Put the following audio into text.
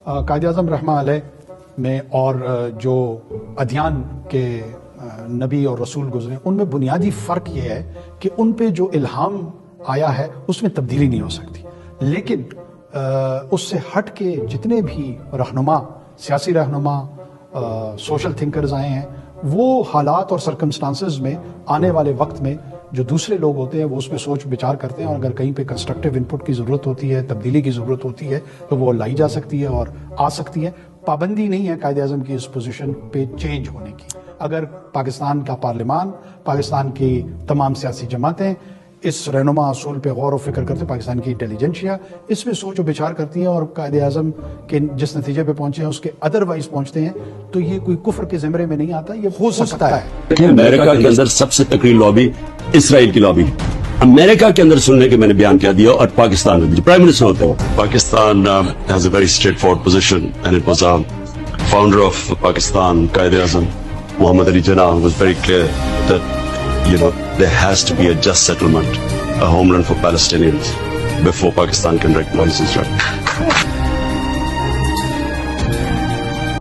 قائد اعظم رحمہ علیہ میں اور جو ادیان کے نبی اور رسول گزرے ان میں بنیادی فرق یہ ہے کہ ان پہ جو الہام آیا ہے اس میں تبدیلی نہیں ہو سکتی، لیکن اس سے ہٹ کے جتنے بھی رہنما، سیاسی رہنما، سوشل تھنکرز آئے ہیں، وہ حالات اور سرکمسٹانسز میں آنے والے وقت میں جو دوسرے لوگ ہوتے ہیں وہ اس پہ سوچ بچار کرتے ہیں، اور اگر کہیں پہ کنسٹرکٹیو انپٹ کی ضرورت ہوتی ہے، تبدیلی کی ضرورت ہوتی ہے تو وہ لائی جا سکتی ہے اور آ سکتی ہے۔ پابندی نہیں ہے قائد اعظم کی اس پوزیشن پہ چینج ہونے کی۔ اگر پاکستان کا پارلیمان، پاکستان کی تمام سیاسی جماعتیں اس رہنما اصول پہ غور و فکر کرتے، پاکستان کی انٹیلیجنشیا اس پہ سوچ و بچار کرتی ہیں اور قائد اعظم کے جس نتیجے پہ پہنچے ہیں اس کے ادروائز پہنچتے ہیں، تو یہ کوئی کفر کے زمرے میں نہیں آتا، یہ ہو سکتا ہے۔ امریکہ کے اندر سب سے تکڑی لابی اسرائیل کی لابی، امریکہ کے اندر سننے کے میں نے بیان کیا دیا، اور پاکستان میں پرائم منسٹر ہوتے ہیں۔ Pakistan has a very straightforward position and it was founder of Pakistan, Quaid Azam Muhammad Ali Jinnah was very clear that there has to be a just settlement, a homeland for Palestinians before Pakistan can recognize Israel.